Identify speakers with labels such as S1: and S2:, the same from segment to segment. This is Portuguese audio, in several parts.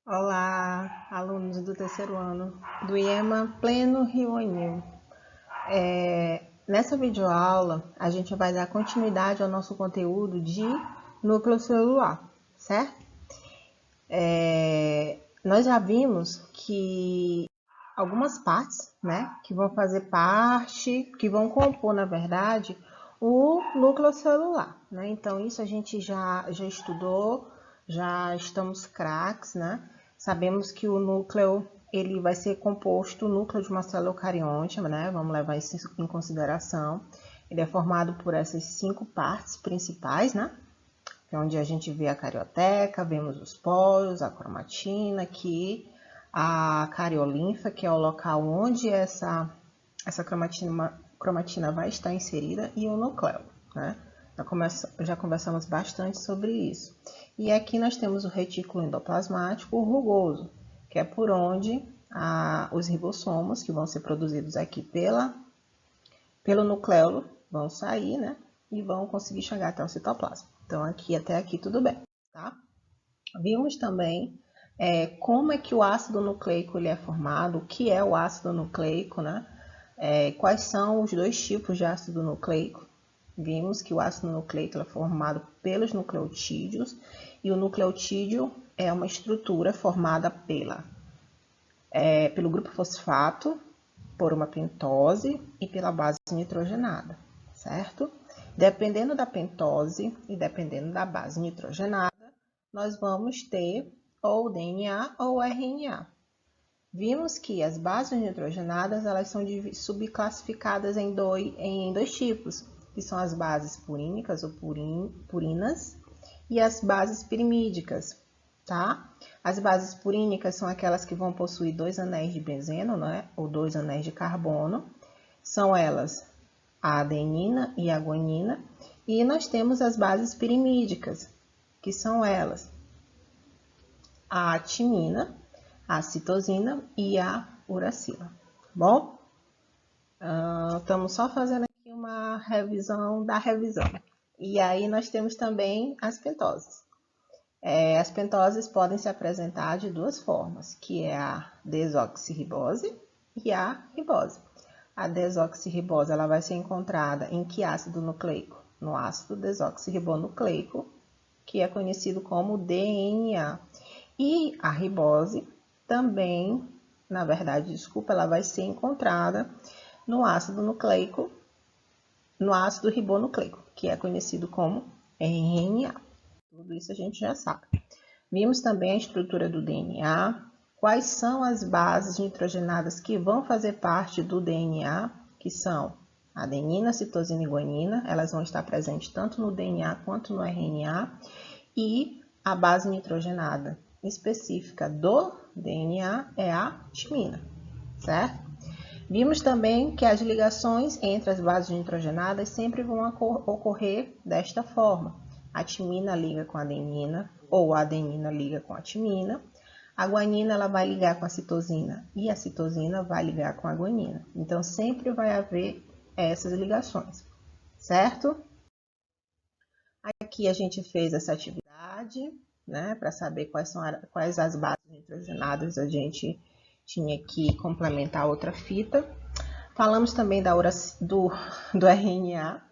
S1: Olá, alunos do terceiro ano do IEMA Pleno Rio Anil. Nessa videoaula, a gente vai dar continuidade ao nosso conteúdo de núcleo celular, certo? Nós já vimos que algumas partes, né, que vão fazer parte, que vão compor, na verdade, o núcleo celular, né? Então, isso a gente já estudou, já estamos craques, né? Sabemos que o núcleo, ele vai ser composto, o núcleo de uma célula eucarionte, né? Vamos levar isso em consideração. Ele é formado por essas 5 partes principais, né? Que é onde a gente vê a carioteca, vemos os poros, a cromatina aqui, a cariolinfa, que é o local onde essa cromatina vai estar inserida, e o núcleo, né? Já conversamos bastante sobre isso. E aqui nós temos o retículo endoplasmático rugoso, que é por onde os ribossomos, que vão ser produzidos aqui pelo nucleolo, vão sair, né? E vão conseguir chegar até o citoplasma. Então, até aqui tudo bem, tá? Vimos também como é que o ácido nucleico ele é formado, o que é o ácido nucleico, né? Quais são os 2 tipos de ácido nucleico. Vimos que o ácido nucleico é formado pelos nucleotídeos, e o nucleotídeo é uma estrutura formada pelo grupo fosfato, por uma pentose e pela base nitrogenada, certo? Dependendo da pentose e dependendo da base nitrogenada, nós vamos ter ou DNA ou RNA. Vimos que as bases nitrogenadas elas são subclassificadas em dois tipos, que são as bases purínicas ou purinas e as bases pirimídicas, tá? As bases purínicas são aquelas que vão possuir 2 anéis de benzeno, né? Ou 2 anéis de carbono. São elas a adenina e a guanina. E nós temos as bases pirimídicas, que são elas a timina, a citosina e a uracila. Bom, estamos só fazendo aqui uma revisão da revisão. E aí nós temos também as pentoses. As pentoses podem se apresentar de 2 formas, que é a desoxirribose e a ribose. A desoxirribose ela vai ser encontrada em que ácido nucleico? No ácido desoxirribonucleico, que é conhecido como DNA. E a ribose também, na verdade, desculpa, ela vai ser encontrada no ácido nucleico, no ácido ribonucleico, que é conhecido como RNA. Tudo isso a gente já sabe. Vimos também a estrutura do DNA, quais são as bases nitrogenadas que vão fazer parte do DNA, que são adenina, citosina e guanina. Elas vão estar presentes tanto no DNA quanto no RNA. E a base nitrogenada específica do DNA é a timina, certo? Vimos também que as ligações entre as bases nitrogenadas sempre vão ocorrer desta forma. A timina liga com a adenina, ou a adenina liga com a timina. A guanina ela vai ligar com a citosina e a citosina vai ligar com a guanina. Então, sempre vai haver essas ligações, certo? Aqui a gente fez essa atividade, né, para saber quais as bases nitrogenadas a gente tinha que complementar outra fita. Falamos também do RNA.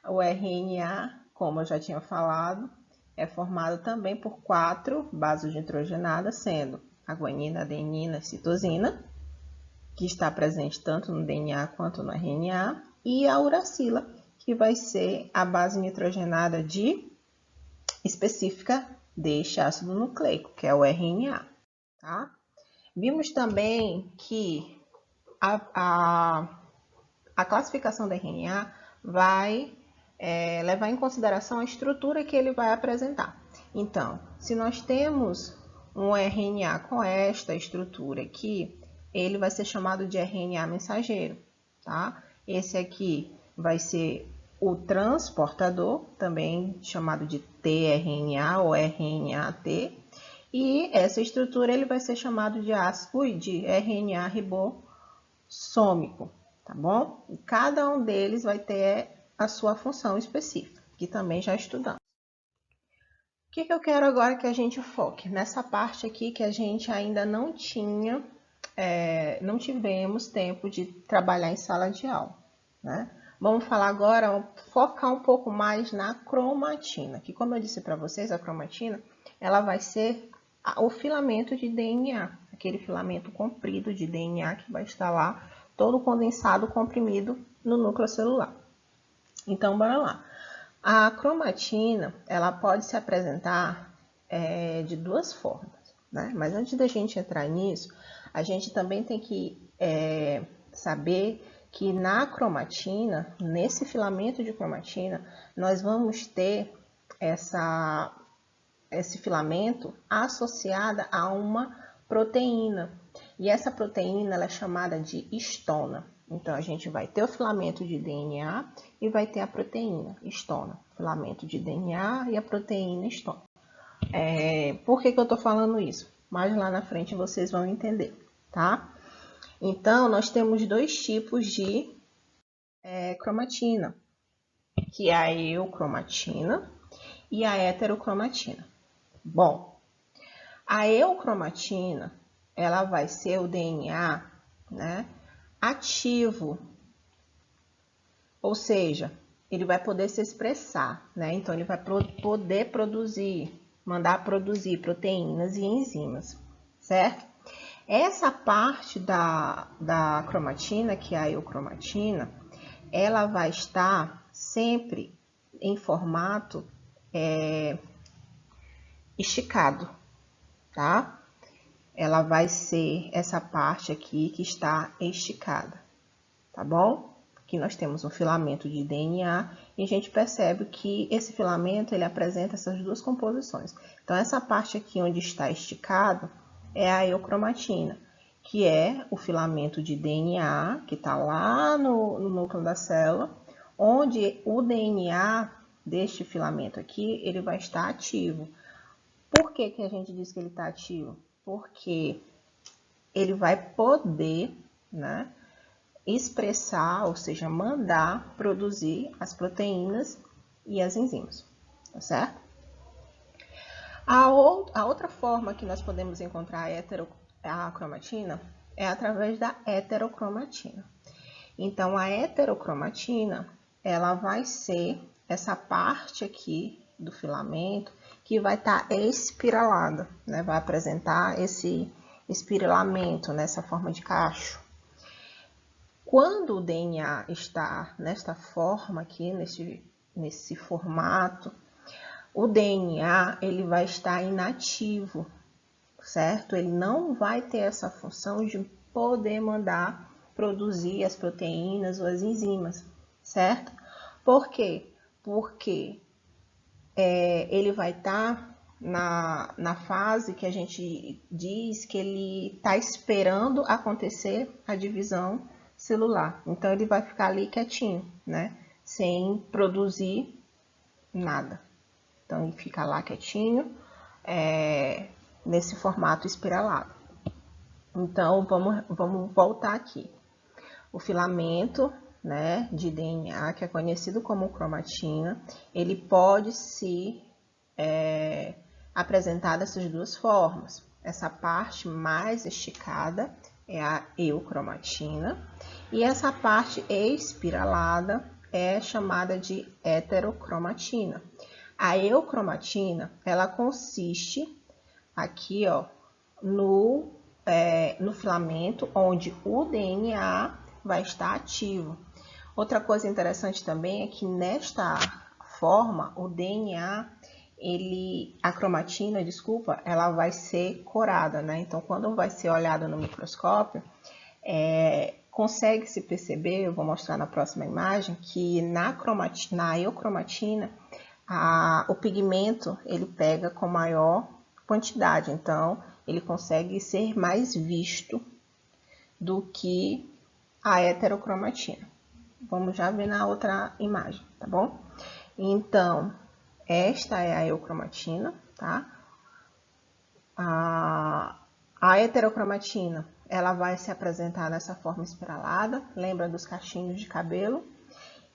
S1: O RNA, como eu já tinha falado, é formado também por 4 bases nitrogenadas, sendo a guanina, adenina e citosina, que está presente tanto no DNA quanto no RNA, e a uracila, que vai ser a base nitrogenada específica deste ácido nucleico, que é o RNA. Tá? Vimos também que a classificação do RNA vai levar em consideração a estrutura que ele vai apresentar. Então, se nós temos um RNA com esta estrutura aqui, ele vai ser chamado de RNA mensageiro, tá? Esse aqui vai ser o transportador, também chamado de tRNA ou RNA-T, e essa estrutura ele vai ser chamado de RNA ribossômico, tá bom? E cada um deles vai ter a sua função específica, que também já estudamos. O que eu quero agora que a gente foque? Nessa parte aqui que a gente ainda não tinha, não tivemos tempo de trabalhar em sala de aula, né? Vamos falar agora, focar um pouco mais na cromatina, que como eu disse para vocês, a cromatina, ela vai ser o filamento de DNA, aquele filamento comprido de DNA que vai estar lá, todo condensado, comprimido no núcleo celular. Então, bora lá. A cromatina, ela pode se apresentar de duas formas, né? Mas antes da gente entrar nisso, a gente também tem que saber que na cromatina, nesse filamento de cromatina, nós vamos ter esse filamento associada a uma proteína. E essa proteína ela é chamada de histona. Então, a gente vai ter o filamento de DNA e vai ter a proteína histona. Filamento de DNA e a proteína histona. Por que eu estou falando isso? Mais lá na frente vocês vão entender, tá? Então, nós temos dois tipos de cromatina, que é a eucromatina e a heterocromatina. Bom, a eucromatina, ela vai ser o DNA, né, ativo, ou seja, ele vai poder se expressar, né? Então, ele vai poder produzir, mandar produzir proteínas e enzimas, certo? Essa parte da cromatina, que é a eucromatina, ela vai estar sempre em formato esticado, tá? Ela vai ser essa parte aqui que está esticada, tá bom? Aqui nós temos um filamento de DNA e a gente percebe que esse filamento ele apresenta essas duas composições. Então, essa parte aqui onde está esticado é a eucromatina, que é o filamento de DNA que está lá no núcleo da célula, onde o DNA deste filamento aqui ele vai estar ativo. Por que a gente diz que ele está ativo? Porque ele vai poder, né, expressar, ou seja, mandar produzir as proteínas e as enzimas, tá certo? A outra forma que nós podemos encontrar a cromatina é através da heterocromatina. Então, a heterocromatina, ela vai ser essa parte aqui do filamento que vai estar espiralada, né? Vai apresentar esse espiralamento nessa forma de cacho. Quando o DNA está nesta forma aqui, nesse formato, o DNA ele vai estar inativo, certo? Ele não vai ter essa função de poder mandar produzir as proteínas ou as enzimas, certo? Por quê? Porque ele vai estar na fase que a gente diz que ele está esperando acontecer a divisão celular. Então, ele vai ficar ali quietinho, né? Sem produzir nada. Então, ele fica lá quietinho, nesse formato espiralado. Então, vamos voltar aqui. O filamento, né, de DNA, que é conhecido como cromatina, ele pode se apresentar dessas duas formas. Essa parte mais esticada é a eucromatina e essa parte espiralada é chamada de heterocromatina. A eucromatina, ela consiste aqui, ó, no filamento onde o DNA vai estar ativo. Outra coisa interessante também é que nesta forma, o DNA, a cromatina, desculpa, ela vai ser corada, né? Então, quando vai ser olhada no microscópio, consegue-se perceber, eu vou mostrar na próxima imagem, que na eucromatina, o pigmento ele pega com maior quantidade, então ele consegue ser mais visto do que a heterocromatina. Vamos já ver na outra imagem, tá bom? Então, esta é a eucromatina, tá? A heterocromatina, ela vai se apresentar nessa forma espiralada, lembra dos cachinhos de cabelo?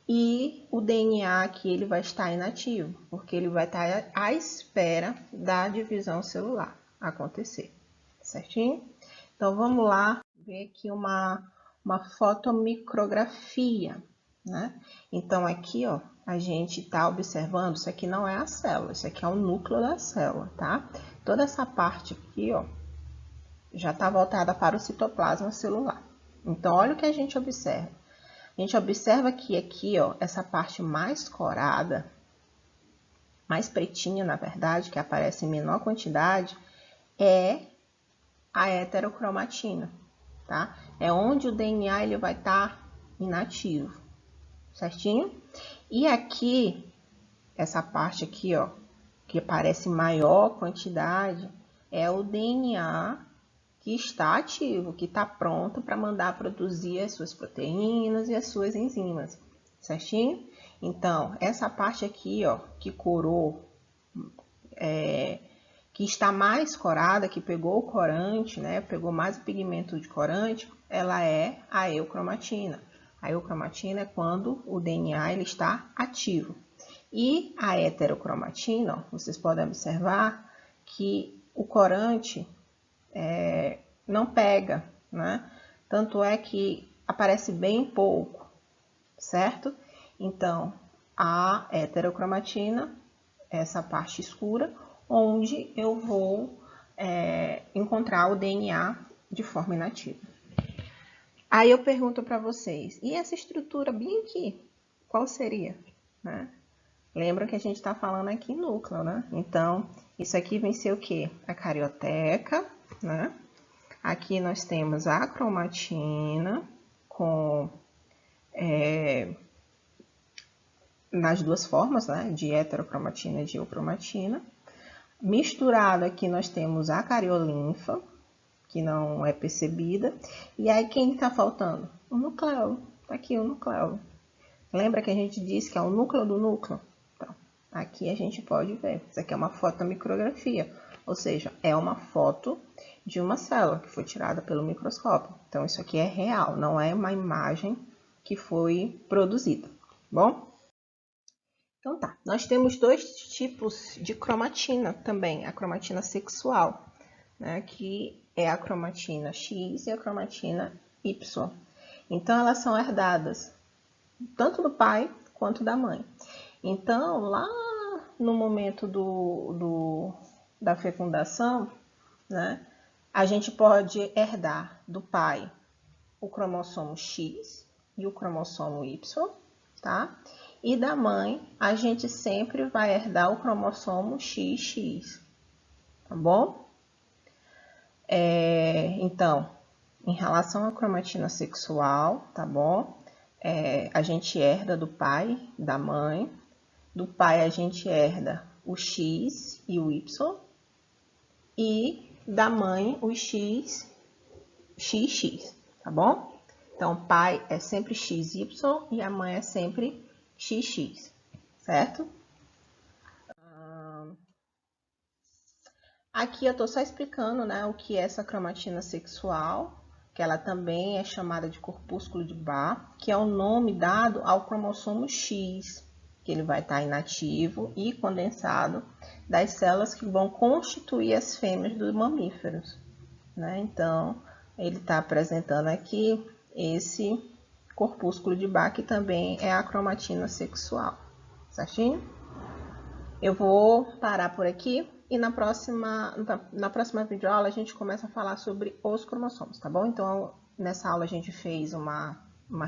S1: E o DNA aqui ele vai estar inativo, porque ele vai estar à espera da divisão celular acontecer, certinho? Então, vamos lá ver aqui uma fotomicrografia, né? Então, aqui, ó, a gente está observando, isso aqui não é a célula, isso aqui é o núcleo da célula, tá? Toda essa parte aqui, ó, já está voltada para o citoplasma celular. Então, olha o que a gente observa. A gente observa que aqui, ó, essa parte mais corada, mais pretinha, na verdade, que aparece em menor quantidade, é a heterocromatina, tá? É onde o DNA ele vai estar inativo, certinho? E aqui, essa parte aqui, ó, que aparece maior quantidade, é o DNA que está ativo, que está pronto para mandar produzir as suas proteínas e as suas enzimas, certinho? Então, essa parte aqui, ó, que corou, que está mais corada, que pegou o corante, né, pegou mais o pigmento de corante, ela é a eucromatina. A eucromatina é quando o DNA ele está ativo. E a heterocromatina, ó, vocês podem observar que o corante não pega, né? Tanto é que aparece bem pouco, certo? Então, a heterocromatina, essa parte escura, onde eu vou encontrar o DNA de forma inativa. Aí eu pergunto para vocês, e essa estrutura bem aqui, qual seria? Né? Lembra que a gente está falando aqui em núcleo, né? Então, isso aqui vem ser o quê? A carioteca, né? Aqui nós temos a cromatina com nas duas formas, né? De heterocromatina e de eucromatina. Misturado aqui nós temos a cariolinfa, que não é percebida. E aí quem está faltando? O nucleolo. Tá aqui o nucleolo. Lembra que a gente disse que é o núcleo do núcleo? Então, aqui a gente pode ver. Isso aqui é uma fotomicrografia, ou seja, é uma foto de uma célula que foi tirada pelo microscópio. Então, isso aqui é real, não é uma imagem que foi produzida, bom? Então tá, nós temos dois tipos de cromatina também, a cromatina sexual, né, que é a cromatina X e a cromatina Y. Então, elas são herdadas tanto do pai quanto da mãe. Então, lá no momento da fecundação, né, a gente pode herdar do pai o cromossomo X e o cromossomo Y, tá? E da mãe, a gente sempre vai herdar o cromossomo XX, tá bom? Então, em relação à cromatina sexual, tá bom? A gente herda do pai, da mãe. Do pai a gente herda o X e o Y. E da mãe o X, XX, tá bom? Então, o pai é sempre XY e a mãe é sempre XX, certo? Aqui eu estou só explicando, né, o que é essa cromatina sexual, que ela também é chamada de corpúsculo de Barr, que é o nome dado ao cromossomo X, que ele vai estar inativo e condensado das células que vão constituir as fêmeas dos mamíferos, né? Então, ele está apresentando aqui esse corpúsculo de Barr, que também é a cromatina sexual, certinho? Eu vou parar por aqui e na próxima videoaula a gente começa a falar sobre os cromossomos, tá bom? Então, nessa aula a gente fez uma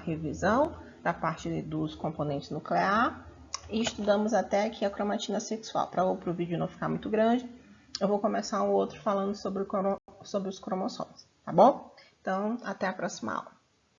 S1: revisão da parte dos componentes nucleares e estudamos até aqui a cromatina sexual. Para o vídeo não ficar muito grande, eu vou começar um outro falando sobre os cromossomos, tá bom? Então, até a próxima aula.